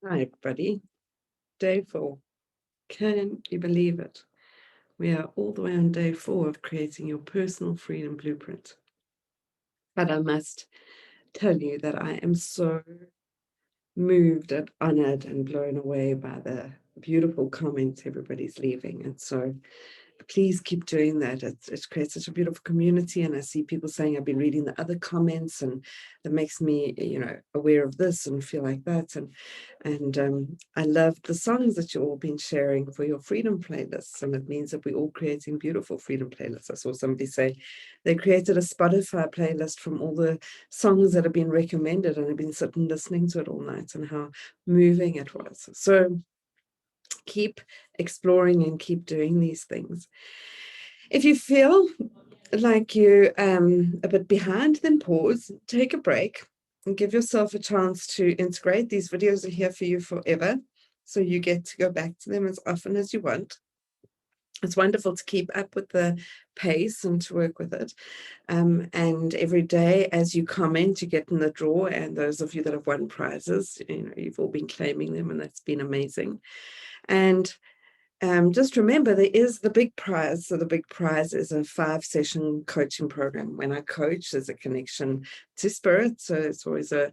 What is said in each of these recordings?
Hi, everybody. Day 4. Can you believe it? We are all the way on day 4 of creating your personal freedom blueprint. But I must tell you that I am so moved and honored and blown away by the beautiful comments everybody's leaving. And so please keep doing that. It creates such a beautiful community, and I see people saying I've been reading the other comments, and that makes me, aware of this and feel like that. And I love the songs that you've all been sharing for your freedom playlists, and it means that we're all creating beautiful freedom playlists. I saw somebody say they created a Spotify playlist from all the songs that have been recommended, and I've been sitting listening to it all night, and how moving it was. So keep exploring and keep doing these things. If you feel like you're a bit behind, then pause, take a break, and give yourself a chance to integrate. These videos are here for you forever, so you get to go back to them as often as you want. It's wonderful to keep up with the pace and to work with it. And every day as you comment, you get in the draw. And those of you that have won prizes, you've all been claiming them, and that's been amazing. And just remember, there is the big prize. So the big prize is a 5-session coaching program. When I coach, there's a connection to spirit. So it's always a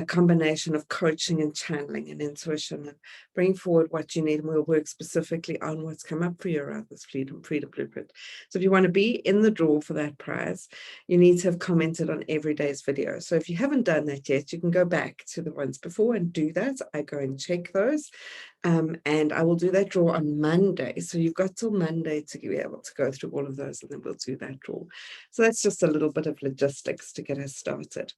combination of coaching and channeling and intuition, and bring forward what you need. And we'll work specifically on what's come up for you around this freedom blueprint. So if you want to be in the draw for that prize, you need to have commented on every day's video. So if you haven't done that yet, you can go back to the ones before and do that. I go and check those. And I will do that draw on Monday. So you've got till Monday to be able to go through all of those, and then we'll do that draw. So that's just a little bit of logistics to get us started.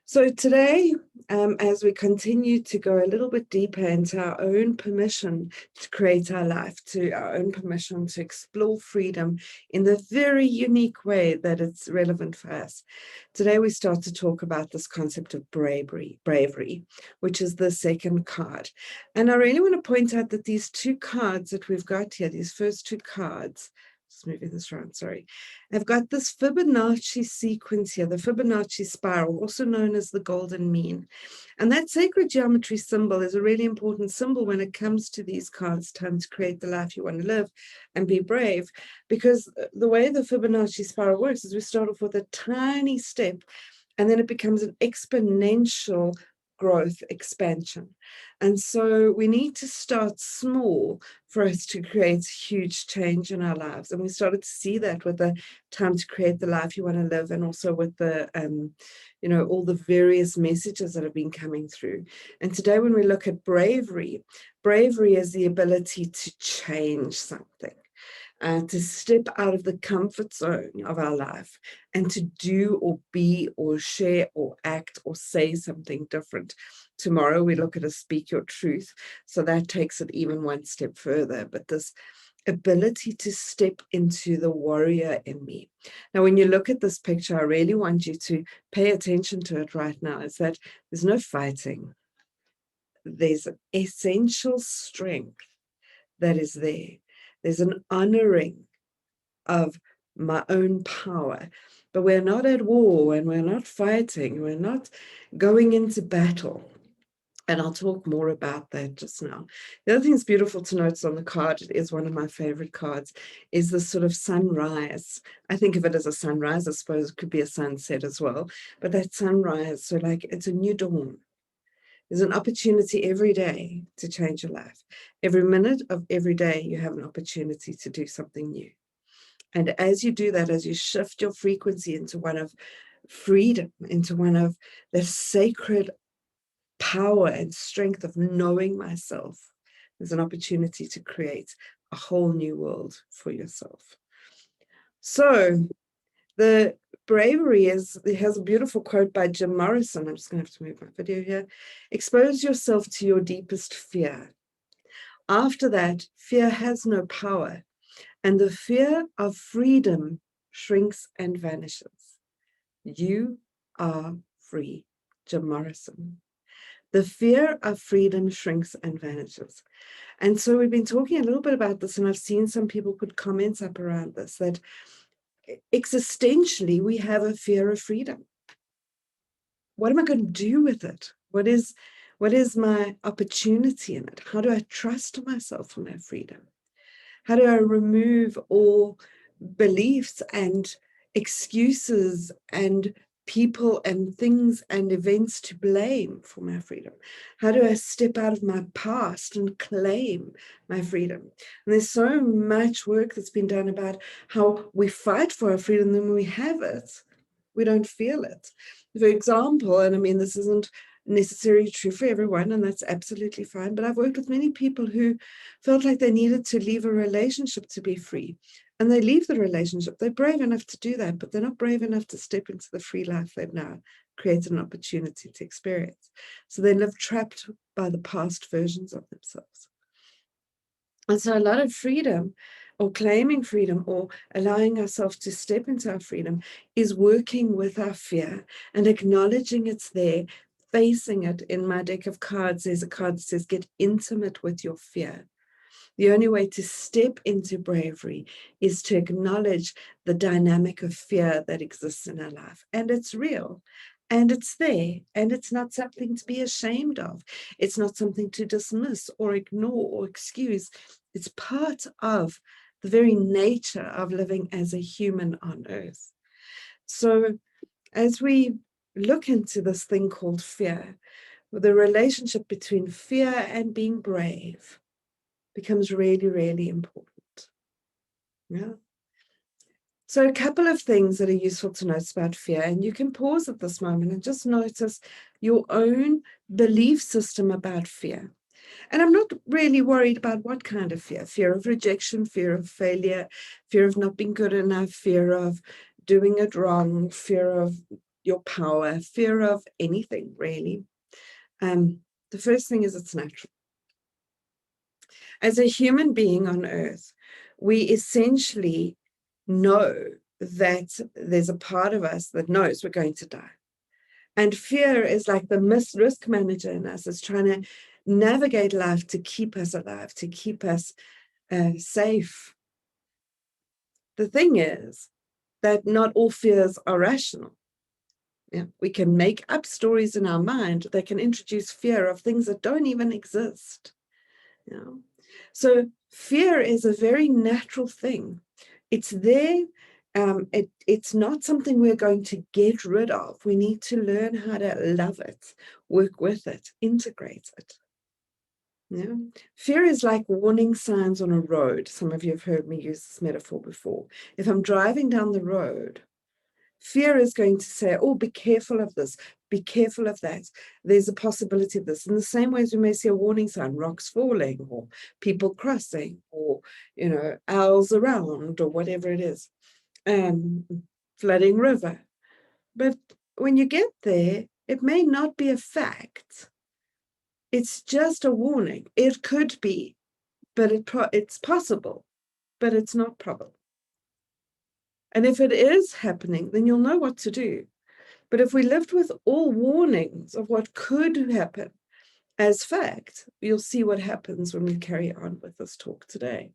So today, as we continue to go a little bit deeper into our own permission to create our life, to our own permission to explore freedom in the very unique way that it's relevant for us. Today, we start to talk about this concept of bravery, which is the second card. And I really want to point out that these two cards that we've got here, these first two cards, just moving this around, sorry. I've got this Fibonacci sequence here, the Fibonacci spiral, also known as the golden mean. And that sacred geometry symbol is a really important symbol when it comes to these cards, time to create the life you want to live and be brave, because the way the Fibonacci spiral works is we start off with a tiny step, and then it becomes an exponential growth expansion. And so we need to start small for us to create huge change in our lives. And we started to see that with the time to create the life you want to live, and also with the all the various messages that have been coming through. And today, when we look at bravery is the ability to change something. To step out of the comfort zone of our life and to do or be or share or act or say something different. Tomorrow we look at a speak your truth. So that takes it even one step further. But this ability to step into the warrior in me. Now, when you look at this picture, I really want you to pay attention to it right now, is that there's no fighting. There's an essential strength that is there. There's an honoring of my own power, but we're not at war, and we're not fighting. We're not going into battle. And I'll talk more about that just now. The other thing that's beautiful to notice on the card, it is one of my favorite cards, is the sort of sunrise. I think of it as a sunrise. I suppose it could be a sunset as well, but that sunrise, so like it's a new dawn. There's an opportunity every day to change your life. Every minute of every day, you have an opportunity to do something new. And as you do that, as you shift your frequency into one of freedom, into one of the sacred power and strength of knowing myself, there's an opportunity to create a whole new world for yourself. So the bravery has a beautiful quote by Jim Morrison. I'm just going to have to move my video here. Expose yourself to your deepest fear. After that, fear has no power, and the fear of freedom shrinks and vanishes. You are free. Jim Morrison. The fear of freedom shrinks and vanishes. And so we've been talking a little bit about this, and I've seen some people put comments up around this, that existentially we have a fear of freedom. What am I going to do with it? What is my opportunity in it? How do I trust myself in my freedom? How do I remove all beliefs and excuses and people and things and events to blame for my freedom? How do I step out of my past and claim my freedom? And there's so much work that's been done about how we fight for our freedom, then when we have it, we don't feel it. For example, and I mean, this isn't necessarily true for everyone, and that's absolutely fine, but I've worked with many people who felt like they needed to leave a relationship to be free. And they leave the relationship. They're brave enough to do that, but they're not brave enough to step into the free life they've now created an opportunity to experience. So they live trapped by the past versions of themselves. And so a lot of freedom, or claiming freedom, or allowing ourselves to step into our freedom, is working with our fear and acknowledging it's there, facing it. In my deck of cards, there's a card that says, get intimate with your fear. The only way to step into bravery is to acknowledge the dynamic of fear that exists in our life. And it's real. And it's there. And it's not something to be ashamed of. It's not something to dismiss or ignore or excuse. It's part of the very nature of living as a human on earth. So as we look into this thing called fear, the relationship between fear and being brave becomes really, really important. Yeah. So a couple of things that are useful to notice about fear, and you can pause at this moment and just notice your own belief system about fear. And I'm not really worried about what kind of fear: fear of rejection, fear of failure, fear of not being good enough, fear of doing it wrong, fear of your power, fear of anything really. The first thing is it's natural. As a human being on earth, we essentially know that there's a part of us that knows we're going to die. And fear is like the risk manager in us. It's trying to navigate life to keep us alive, to keep us safe. The thing is that not all fears are rational. Yeah, we can make up stories in our mind that can introduce fear of things that don't even exist. Yeah. So fear is a very natural thing. It's there. It's not something we're going to get rid of. We need to learn how to love it, work with it, integrate it. Yeah. Fear is like warning signs on a road. Some of you have heard me use this metaphor before. If I'm driving down the road, fear is going to say, oh, be careful of this, be careful of that. There's a possibility of this. In the same way as we may see a warning sign, rocks falling, or people crossing, or, owls around, or whatever it is, flooding river. But when you get there, it may not be a fact. It's just a warning. It could be, but it's possible, but it's not probable. And if it is happening, then you'll know what to do. But if we lived with all warnings of what could happen as fact, you'll see what happens when we carry on with this talk today.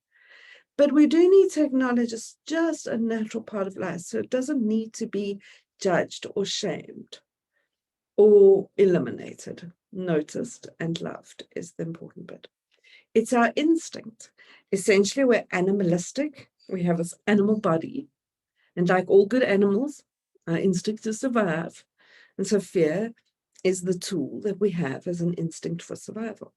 But we do need to acknowledge it's just a natural part of life. So it doesn't need to be judged or shamed or eliminated. Noticed and loved is the important bit. It's our instinct. Essentially, we're animalistic. We have this animal body. And like all good animals, our instinct to survive. And so fear is the tool that we have as an instinct for survival.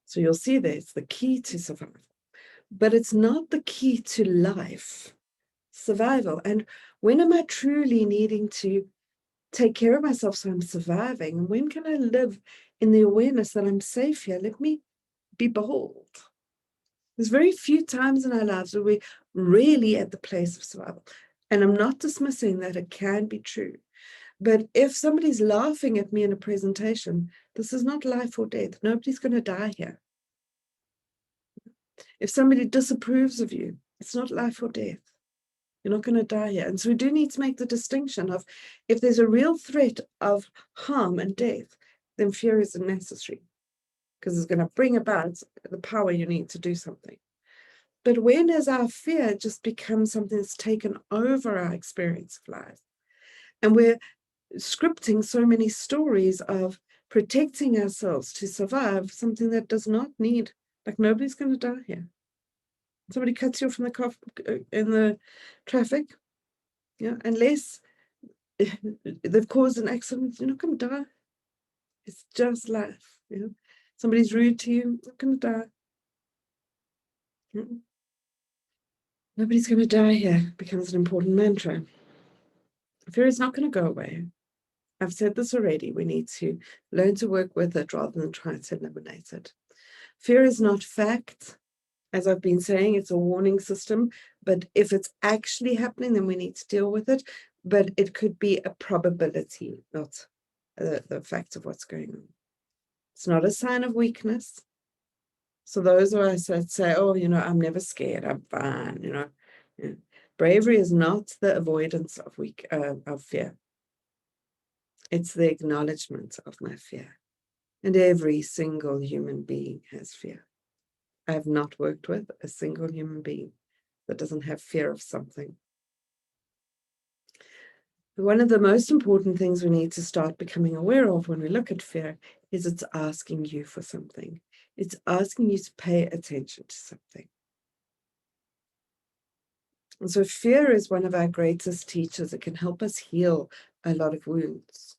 So you'll see there, it's the key to survival. But it's not the key to life, survival. And when am I truly needing to take care of myself so I'm surviving? And when can I live in the awareness that I'm safe here? Let me be bold. There's very few times in our lives where we're really at the place of survival. And I'm not dismissing that it can be true. But if somebody's laughing at me in a presentation, this is not life or death. Nobody's going to die here. If somebody disapproves of you, it's not life or death. You're not going to die here. And so we do need to make the distinction of, if there's a real threat of harm and death, then fear isn't necessary, because it's going to bring about the power you need to do something. But when has our fear just become something that's taken over our experience of life? And we're scripting so many stories of protecting ourselves to survive something that does not need, like nobody's going to die here. Somebody cuts you off in the car, in the traffic, yeah, unless they've caused an accident, you're not going to die. It's just life. You know, somebody's rude to you, you're not going to die. Nobody's going to die here becomes an important mantra. Fear is not going to go away. I've said this already. We need to learn to work with it rather than try to eliminate it. Fear is not fact. As I've been saying, it's a warning system. But if it's actually happening, then we need to deal with it. But it could be a probability, not the fact of what's going on. It's not a sign of weakness. So those of us that say, oh, you know, I'm never scared, I'm fine, you know. Yeah. Bravery is not the avoidance of fear. It's the acknowledgement of my fear. And every single human being has fear. I have not worked with a single human being that doesn't have fear of something. One of the most important things we need to start becoming aware of when we look at fear is it's asking you for something. It's asking you to pay attention to something. And so fear is one of our greatest teachers. It can help us heal a lot of wounds.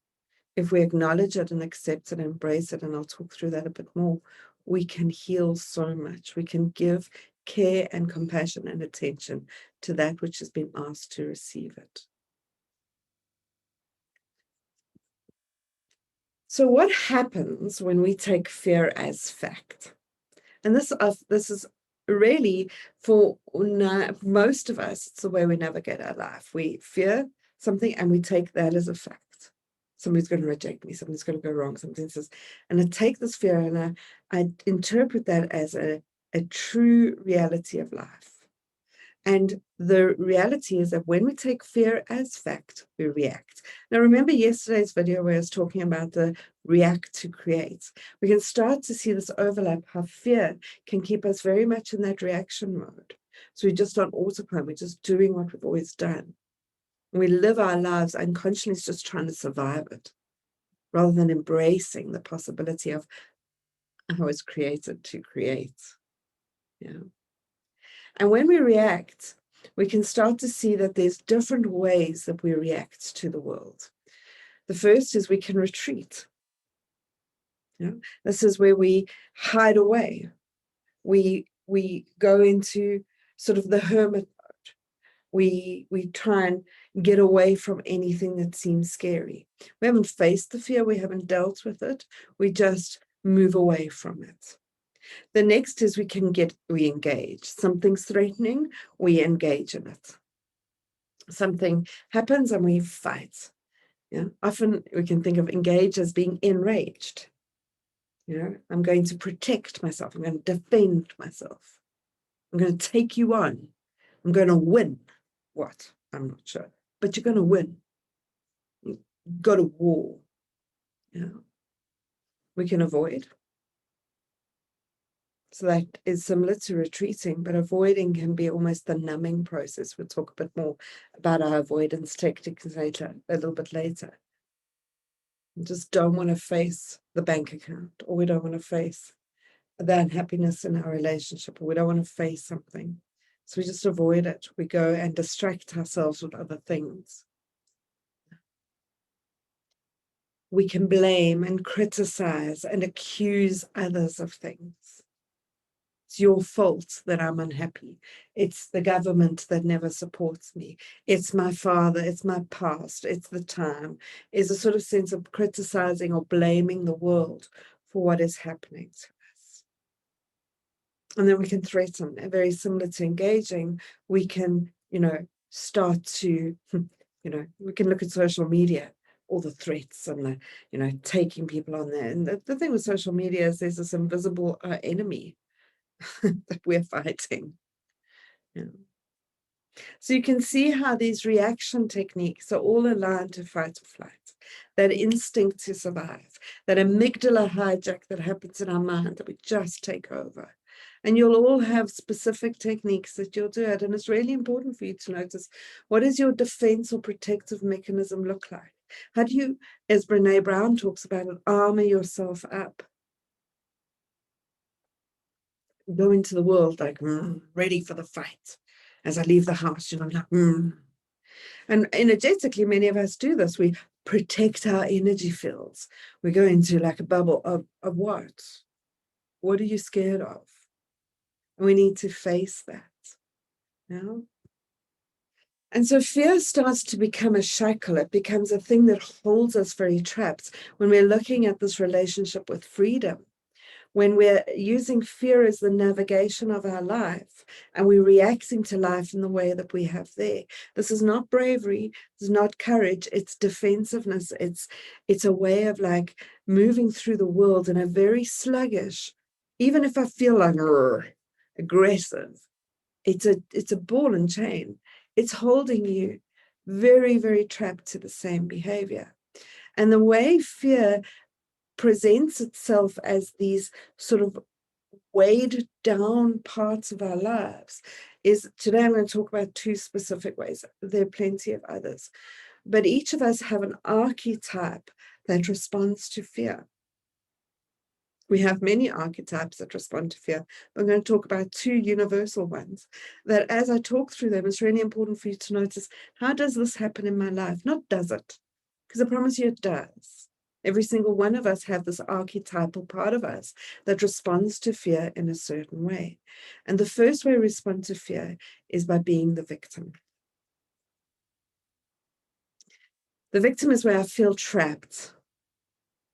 If we acknowledge it and accept it and embrace it, and I'll talk through that a bit more, we can heal so much. We can give care and compassion and attention to that which has been asked to receive it. So what happens when we take fear as fact? And this is really, for most of us, it's the way we navigate our life. We fear something and we take that as a fact. Somebody's going to reject me, something's going to go wrong, something says, and I take this fear and I interpret that as a true reality of life. And the reality is that when we take fear as fact, we react. Now, remember yesterday's video where I was talking about the react to create. We can start to see this overlap, how fear can keep us very much in that reaction mode. So we're just on autopilot, we're just doing what we've always done. And we live our lives unconsciously just trying to survive it, rather than embracing the possibility of I was created to create. Yeah. And when we react, we can start to see that there's different ways that we react to the world. The first is we can retreat. Yeah? This is where we hide away. We go into sort of the hermit mode. We try and get away from anything that seems scary. We haven't faced the fear, we haven't dealt with it, we just move away from it. The next is we engage. Something's threatening, we engage in it. Something happens and we fight. Yeah? Often we can think of engage as being enraged. You know, I'm going to protect myself, I'm going to defend myself. I'm going to take you on. I'm going to win. What? I'm not sure. But you're going to win. Go to war. Yeah. We can avoid. So that is similar to retreating, but avoiding can be almost the numbing process. We'll talk a bit more about our avoidance techniques later, a little bit later. We just don't want to face the bank account, or we don't want to face the unhappiness in our relationship, or we don't want to face something. So we just avoid it. We go and distract ourselves with other things. We can blame and criticize and accuse others of things. It's your fault that I'm unhappy. It's the government that never supports me. It's my father. It's my past. It's the time. It's a sort of sense of criticizing or blaming the world for what is happening to us. And then we can threaten. Very similar to engaging, we can, start to, we can look at social media, all the threats and the, taking people on there. And the thing with social media is there's this invisible enemy that we're fighting. Yeah. So you can see how these reaction techniques are all aligned to fight or flight, that instinct to survive, that amygdala hijack that happens in our mind that we just take over. And you'll all have specific techniques that you'll do it. And it's really important for you to notice, what does your defense or protective mechanism look like? How do you, as Brene Brown talks about it, armor yourself up? Go into the world like, ready for the fight. As I leave the house, I'm like, And energetically, many of us do this. We protect our energy fields. We go into like a bubble of what? What are you scared of? And we need to face that. And so fear starts to become a shackle. It becomes a thing that holds us very trapped when we're looking at this relationship with freedom. When we're using fear as the navigation of our life and we're reacting to life in the way that we have there. This is not bravery, it's not courage, it's defensiveness. It's a way of like moving through the world in a very sluggish, even if I feel like aggressive, it's a ball and chain. It's holding you very, very trapped to the same behavior. And the way fear presents itself as these sort of weighed down parts of our lives is, today I'm going to talk about two specific ways. There are plenty of others, but each of us have an archetype that responds to fear. We have many archetypes that respond to fear. I'm going to talk about two universal ones that, as I talk through them, it's really important for you to notice, how does this happen in my life? Not does it, because I promise you it does. Every single one of us have this archetypal part of us that responds to fear in a certain way. And the first way we respond to fear is by being the victim. The victim is where I feel trapped.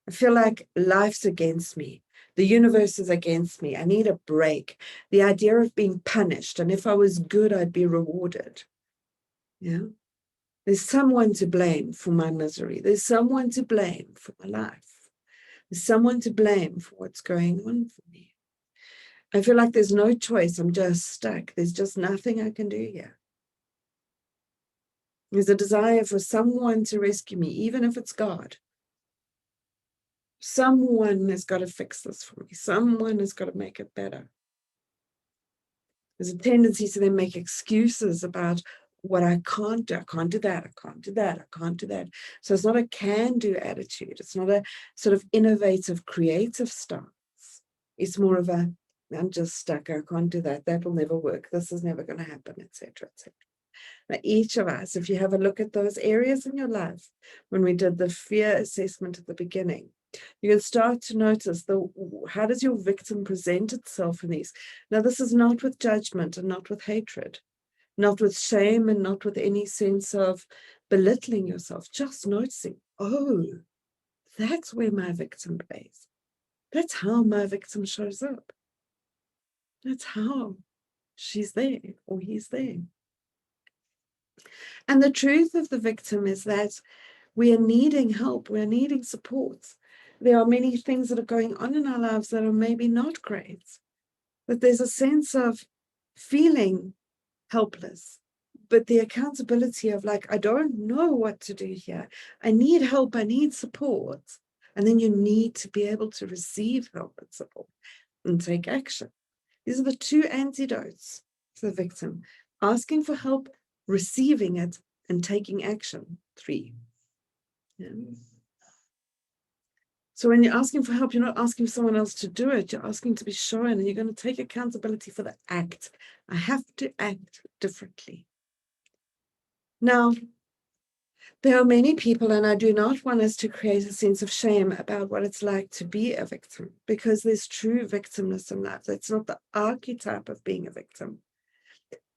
I feel like life's against me. The universe is against me. I need a break. The idea of being punished, and if I was good, I'd be rewarded. Yeah. There's someone to blame for my misery. There's someone to blame for my life. There's someone to blame for what's going on for me. I feel like there's no choice. I'm just stuck. There's just nothing I can do here. There's a desire for someone to rescue me, even if it's God. Someone has got to fix this for me. Someone has got to make it better. There's a tendency to then make excuses about what I can't do. I can't do that. I can't do that. I can't do that. So it's not a can-do attitude. It's not a sort of innovative, creative stance. It's more of a, I'm just stuck. I can't do that. That will never work. This is never going to happen, etc., etc. Now, each of us, if you have a look at those areas in your life, when we did the fear assessment at the beginning, you can start to notice how does your victim present itself in these. Now, this is not with judgment and not with hatred, not with shame and not with any sense of belittling yourself, just noticing, oh, that's where my victim plays. That's how my victim shows up. That's how she's there or he's there. And the truth of the victim is that we are needing help, we are needing support. There are many things that are going on in our lives that are maybe not great, but there's a sense of feeling helpless, but the accountability of like, I don't know what to do here. I need help, I need support. And then you need to be able to receive help and support and take action. These are the two antidotes to the victim: asking for help, receiving it, and taking action. 3. Yeah. So when you're asking for help, you're not asking someone else to do it. You're asking to be shown, and you're going to take accountability for the act. I have to act differently. Now, there are many people, and I do not want us to create a sense of shame about what it's like to be a victim, because there's true victimness in life. That's not the archetype of being a victim,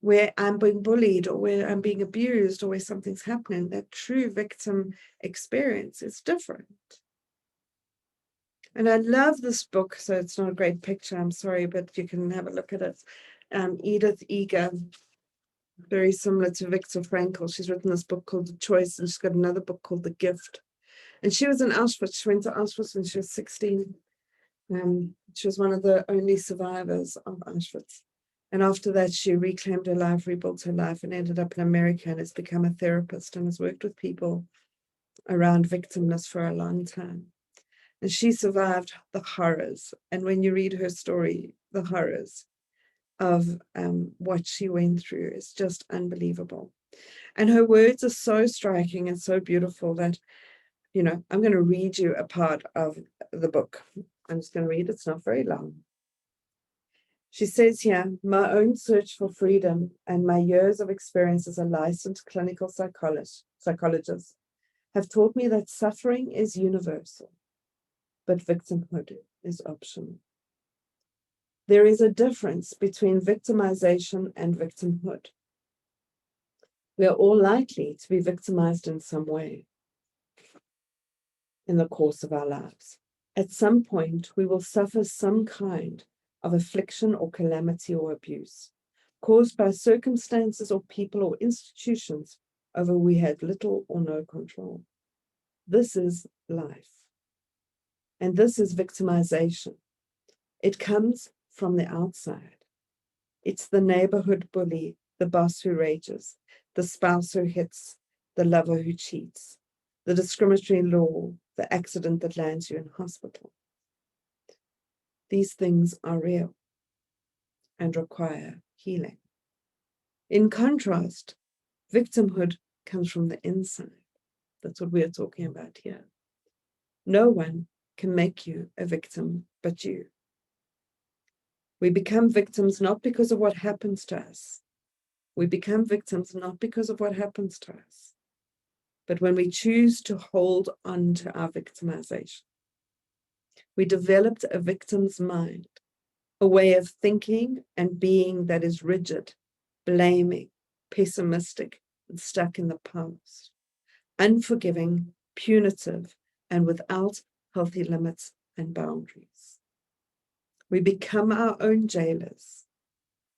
where I'm being bullied or where I'm being abused or where something's happening. That true victim experience is different. And I love this book, so it's not a great picture, I'm sorry, but you can have a look at it. Edith Eger, very similar to Viktor Frankl. She's written this book called The Choice, and she's got another book called The Gift. And she was in Auschwitz. She went to Auschwitz when she was 16. She was one of the only survivors of Auschwitz. And after that, she reclaimed her life, rebuilt her life, and ended up in America and has become a therapist and has worked with people around victimless for a long time. And she survived the horrors. And when you read her story, the horrors of what she went through is just unbelievable. And her words are so striking and so beautiful that, I'm going to read you a part of the book. I'm just going to read. It's not very long. She says here, my own search for freedom and my years of experience as a licensed clinical psychologist have taught me that suffering is universal, but victimhood is optional. There is a difference between victimization and victimhood. We are all likely to be victimized in some way in the course of our lives. At some point, we will suffer some kind of affliction or calamity or abuse caused by circumstances or people or institutions over we had little or no control. This is life. And this is victimization. It comes from the outside. It's the neighborhood bully, the boss who rages, the spouse who hits, the lover who cheats, the discriminatory law, the accident that lands you in hospital. These things are real and require healing. In contrast, victimhood comes from the inside. That's what we are talking about here. No one can make you a victim but you. We become victims not because of what happens to us. We become victims not because of what happens to us, but when we choose to hold on to our victimization. We developed a victim's mind, a way of thinking and being that is rigid, blaming, pessimistic, and stuck in the past, unforgiving, punitive, and without healthy limits and boundaries. We become our own jailers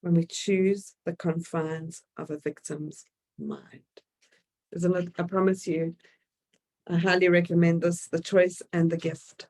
when we choose the confines of a victim's mind. Isn't it? I promise you, I highly recommend this, The Choice and the Gift.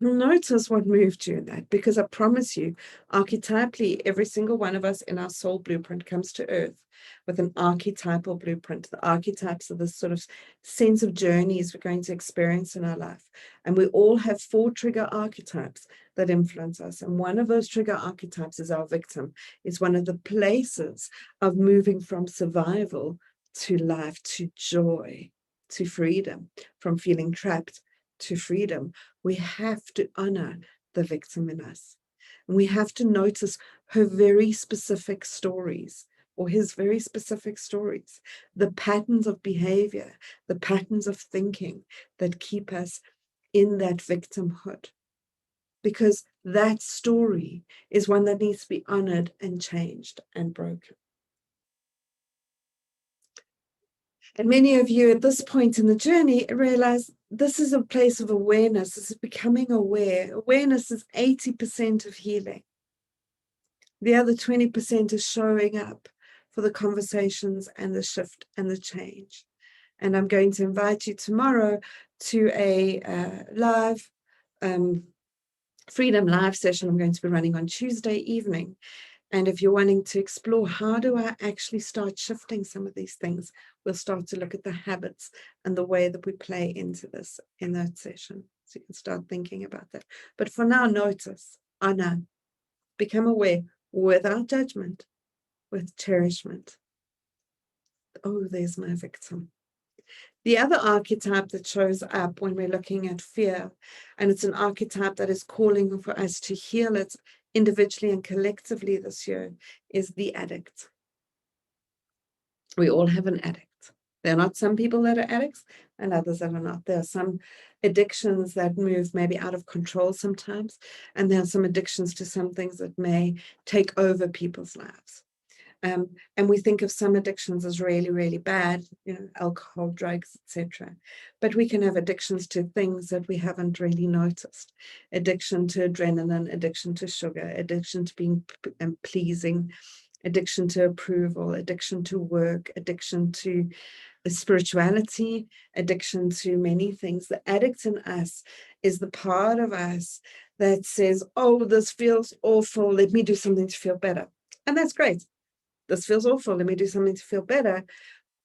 Notice what moved you in that, because I promise you, archetypally, every single one of us in our soul blueprint comes to earth with an archetypal blueprint. The archetypes are this sort of sense of journeys we're going to experience in our life. And we all have 4 trigger archetypes that influence us. And one of those trigger archetypes is our victim. It's one of the places of moving from survival to life, to joy, to freedom, from feeling trapped to freedom. We have to honor the victim in us. And we have to notice her very specific stories, or his very specific stories, the patterns of behavior, the patterns of thinking that keep us in that victimhood. Because that story is one that needs to be honored and changed and broken. And many of you at this point in the journey realize this is a place of awareness. This is becoming aware. Awareness is 80% of healing. The other 20% is showing up for the conversations and the shift and the change. And I'm going to invite you tomorrow to a live Freedom Live session I'm going to be running on Tuesday evening. And if you're wanting to explore, how do I actually start shifting some of these things? We'll start to look at the habits and the way that we play into this in that session. So you can start thinking about that. But for now, notice, honor, become aware without judgment, with cherishment. Oh, there's my victim. The other archetype that shows up when we're looking at fear, and it's an archetype that is calling for us to heal it individually and collectively this year, is the addict. We all have an addict. There are not some people that are addicts and others that are not. There are some addictions that move maybe out of control sometimes, and there are some addictions to some things that may take over people's lives. And we think of some addictions as really, really bad, alcohol, drugs, etc. But we can have addictions to things that we haven't really noticed. Addiction to adrenaline, addiction to sugar, addiction to being pleasing, addiction to approval, addiction to work, addiction to spirituality, addiction to many things. The addict in us is the part of us that says, oh, this feels awful, let me do something to feel better. And that's great. This feels awful, let me do something to feel better.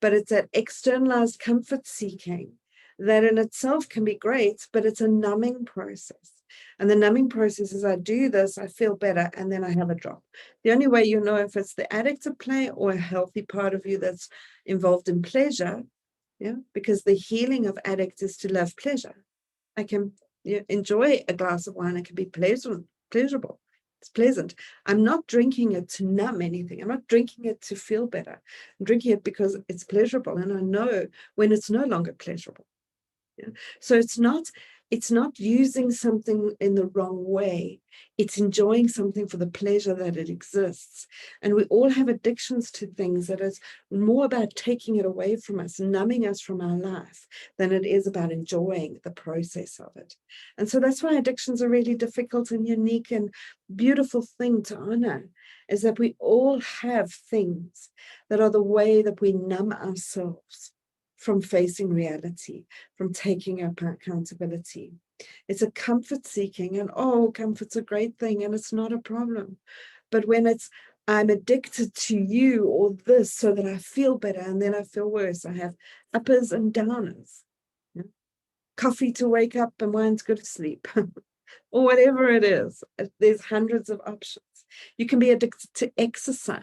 But it's that externalized comfort seeking that in itself can be great, but it's a numbing process. And the numbing process is I do this, I feel better, and then I have a drop. The only way you know if it's the addict at play or a healthy part of you that's involved in pleasure, because the healing of addict is to love pleasure. I can enjoy a glass of wine. It can be pleasurable. It's pleasant. I'm not drinking it to numb anything. I'm not drinking it to feel better. I'm drinking it because it's pleasurable, and I know when it's no longer pleasurable. So it's not using something in the wrong way. It's enjoying something for the pleasure that it exists. And we all have addictions to things that is more about taking it away from us, numbing us from our life, than it is about enjoying the process of it. And so that's why addictions are really difficult and unique and beautiful thing to honor, is that we all have things that are the way that we numb ourselves from facing reality, from taking up accountability. It's a comfort seeking, and comfort's a great thing, and it's not a problem. But when it's, I'm addicted to you or this so that I feel better, and then I feel worse, I have uppers and downers. Coffee to wake up and wine to go to sleep, or whatever it is. There's hundreds of options. You can be addicted to exercise.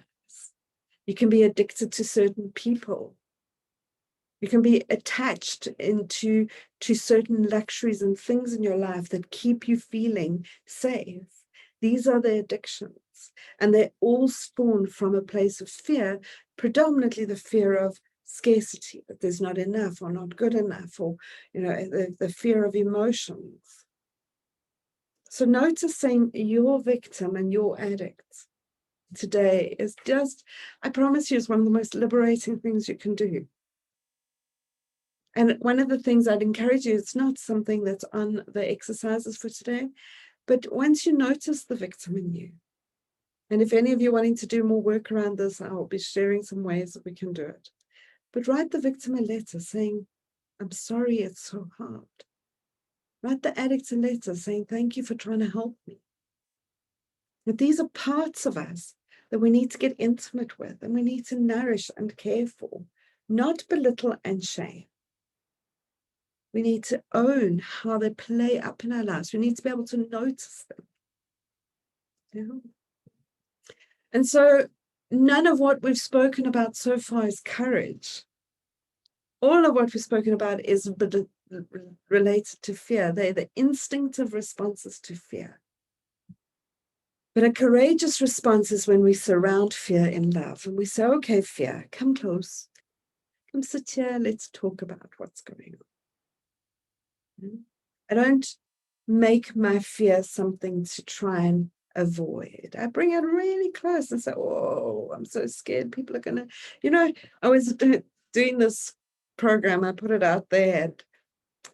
You can be addicted to certain people. You can be attached to certain luxuries and things in your life that keep you feeling safe. These are the addictions, and they all spawn from a place of fear, predominantly the fear of scarcity, that there's not enough or not good enough, or the fear of emotions. So noticing your victim and your addict today is just, I promise you, is one of the most liberating things you can do. And one of the things I'd encourage you, it's not something that's on the exercises for today, but once you notice the victim in you, and if any of you wanting to do more work around this, I'll be sharing some ways that we can do it. But write the victim a letter saying, I'm sorry it's so hard. Write the addict a letter saying, thank you for trying to help me. But these are parts of us that we need to get intimate with, and we need to nourish and care for, not belittle and shame. We need to own how they play up in our lives. We need to be able to notice them. And so none of what we've spoken about so far is courage. All of what we've spoken about is related to fear. They're the instinctive responses to fear. But a courageous response is when we surround fear in love, and we say, okay, fear, come close. Come sit here, let's talk about what's going on. I don't make my fear something to try and avoid. I bring it really close and say, I'm so scared people are going to, I was doing this program, I put it out there,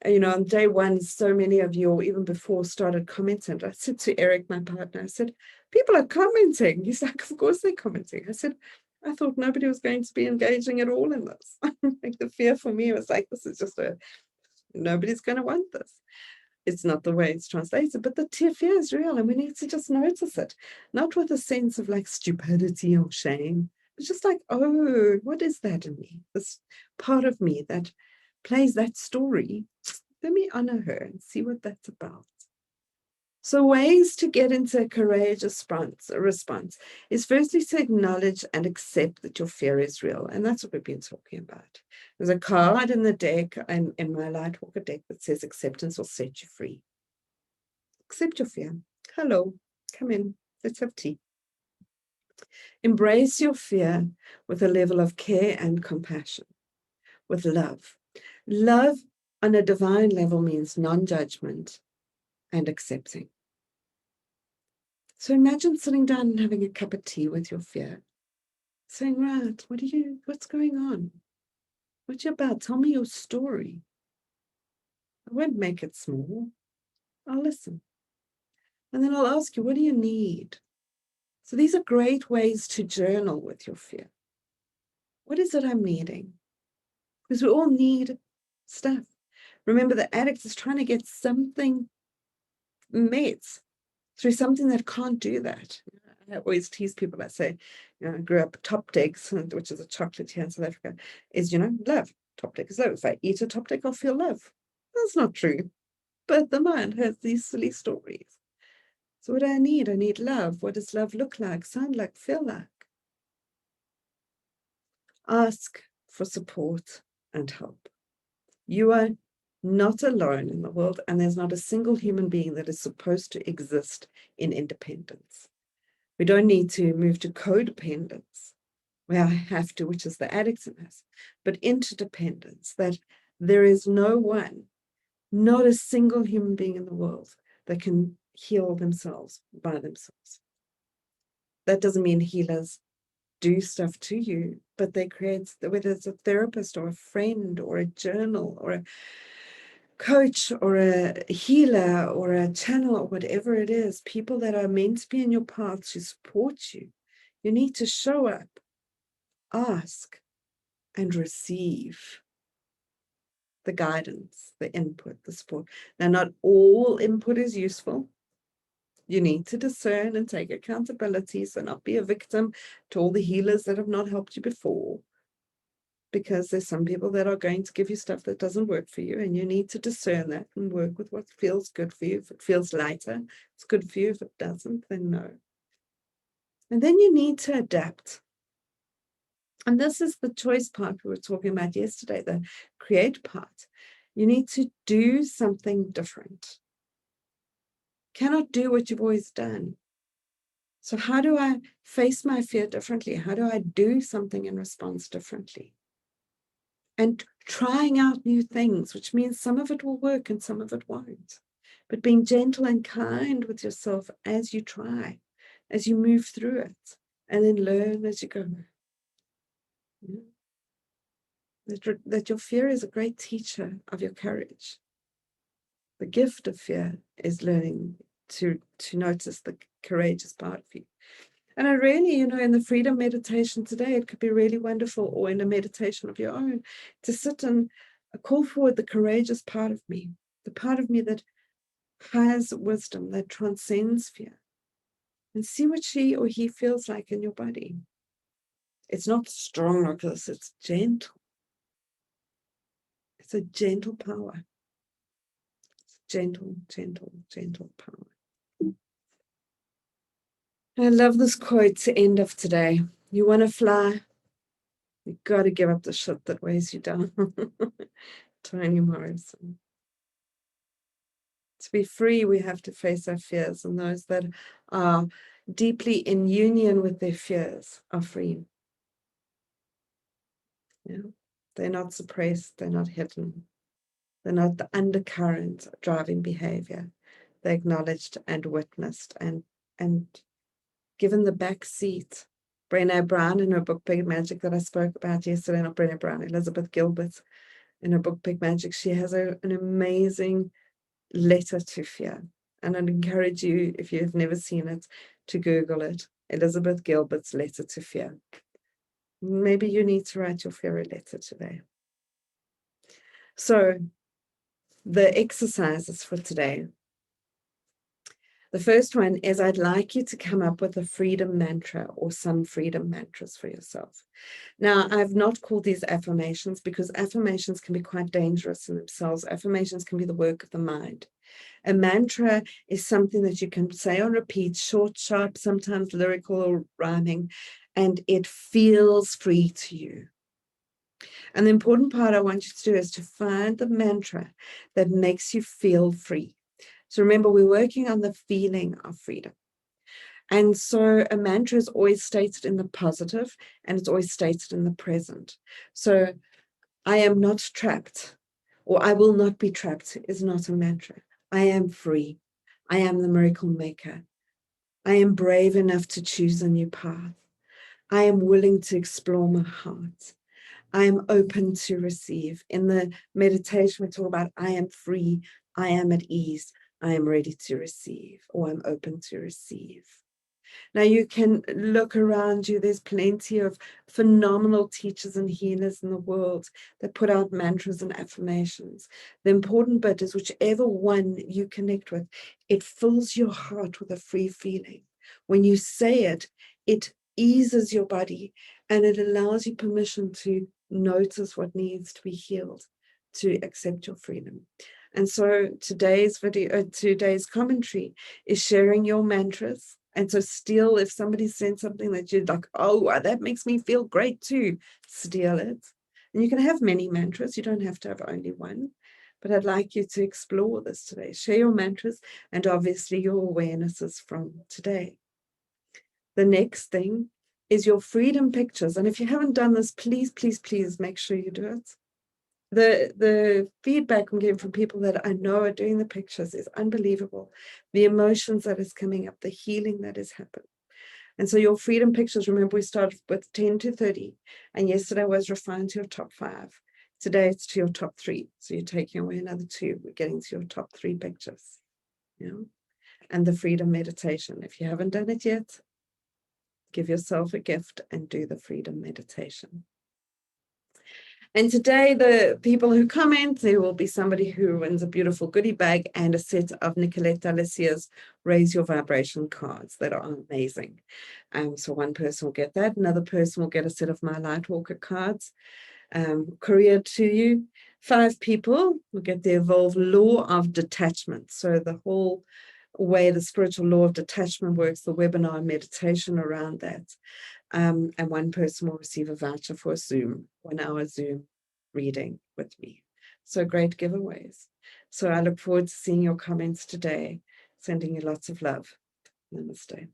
and, on day one, so many of you, or even before, started commenting. I said to Eric, my partner, I said, people are commenting. He's like, of course they're commenting. I said, I thought nobody was going to be engaging at all in this. Like the fear for me was like, this is just nobody's going to want this. It's not the way it's translated, but the fear is real, and we need to just notice it, not with a sense of like stupidity or shame, but just like, what is that in me? This part of me that plays that story. Let me honor her and see what that's about. So ways to get into a courageous response is firstly to acknowledge and accept that your fear is real. And that's what we've been talking about. There's a card in the deck, in my LightWalker deck, that says acceptance will set you free. Accept your fear. Hello, come in, let's have tea. Embrace your fear with a level of care and compassion, with love. Love on a divine level means non-judgment and accepting. So imagine sitting down and having a cup of tea with your fear, saying, right, what's going on? What you about? Tell me your story. I won't make it small. I'll listen. And then I'll ask you, what do you need? So these are great ways to journal with your fear. What is it I'm needing? Because we all need stuff. Remember, the addict is trying to get something met through something that can't do that. I always tease people. I say, I grew up top decks, which is a chocolate here in South Africa, is, love. Top deck is love. If I eat a top deck, I'll feel love. That's not true. But the mind has these silly stories. So what do I need? I need love. What does love look like, sound like, feel like? Ask for support and help. You are not alone in the world, and there's not a single human being that is supposed to exist in independence. We don't need to move to codependence, where I have to, which is the addict in us, but interdependence, that there is no one, not a single human being in the world that can heal themselves by themselves. That doesn't mean healers do stuff to you, but they create, whether it's a therapist or a friend or a journal or a coach or a healer or a channel or whatever it is, people that are meant to be in your path to support you. You need to show up, ask, and receive the guidance, the input, the support. Now, not all input is useful. You need to discern and take accountability, so not be a victim to all the healers that have not helped you before, because there's some people that are going to give you stuff that doesn't work for you, and you need to discern that and work with what feels good for you. If it feels lighter, it's good for you. If it doesn't, then no. And then you need to adapt. And this is the choice part we were talking about yesterday, the create part. You need to do something different. Cannot do what you've always done. So how do I face my fear differently? How do I do something in response differently? And trying out new things, which means some of it will work and some of it won't. But being gentle and kind with yourself as you try, as you move through it, and then learn as you go. Yeah. That your fear is a great teacher of your courage. The gift of fear is learning to notice the courageous part of you. And I really, in the freedom meditation today, it could be really wonderful, or in a meditation of your own, to sit and call forward the courageous part of me, the part of me that has wisdom, that transcends fear, and see what she or he feels like in your body. It's not strong like this, it's gentle. It's a gentle power. It's gentle, gentle, gentle power. I love this quote to end of today. You want to fly? You got to give up the shit that weighs you down. Toni Morrison. To be free, we have to face our fears, and those that are deeply in union with their fears are free. Yeah. They're not suppressed, they're not hidden. They're not the undercurrent driving behavior. They're acknowledged and witnessed and given the back seat. Brené Brown, in her book Big Magic that I spoke about yesterday, not Brené Brown, Elizabeth Gilbert, in her book Big Magic, she has an amazing letter to fear. And I'd encourage you, if you've never seen it, to Google it. Elizabeth Gilbert's Letter to Fear. Maybe you need to write your fear a letter today. So the exercises for today. The first one is I'd like you to come up with a freedom mantra or some freedom mantras for yourself. Now, I've not called these affirmations because affirmations can be quite dangerous in themselves. Affirmations can be the work of the mind. A mantra is something that you can say on repeat, short, sharp, sometimes lyrical or rhyming, and it feels free to you. And the important part I want you to do is to find the mantra that makes you feel free. So remember, we're working on the feeling of freedom. And so a mantra is always stated in the positive, and it's always stated in the present. So I am not trapped, or I will not be trapped is not a mantra. I am free. I am the miracle maker. I am brave enough to choose a new path. I am willing to explore my heart. I am open to receive. In the meditation, we talk about I am free. I am at ease. I am ready to receive, or I'm open to receive. Now you can look around you. There's plenty of phenomenal teachers and healers in the world that put out mantras and affirmations. The important bit is whichever one you connect with, it fills your heart with a free feeling. When you say it, it eases your body and it allows you permission to notice what needs to be healed, to accept your freedom. And so today's commentary is sharing your mantras. And so steal, if somebody sends something that you're like, oh, that makes me feel great too, steal it. And you can have many mantras. You don't have to have only one. But I'd like you to explore this today. Share your mantras and obviously your awarenesses from today. The next thing is your freedom pictures. And if you haven't done this, please, please, please make sure you do it. The feedback I'm getting from people that I know are doing the pictures is unbelievable. The emotions that is coming up, the healing that has happened. And so your freedom pictures, remember we started with 10 to 30, and yesterday was refined to your top 5. Today it's to your top 3. So you're taking away another 2. We're getting to your top 3 pictures. Yeah. And the freedom meditation. If you haven't done it yet, give yourself a gift and do the freedom meditation. And today, the people who comment, there will be somebody who wins a beautiful goodie bag and a set of Nicolette D'Alessia's Raise Your Vibration cards that are amazing. So one person will get that. Another person will get a set of my LightWalker cards, couriered to you. 5 people will get the EVOLVE Law of Detachment. So the whole way the spiritual law of detachment works, the webinar and meditation around that. And one person will receive a voucher for a Zoom, 1-hour Zoom reading with me. So great giveaways. So I look forward to seeing your comments today. Sending you lots of love. Namaste.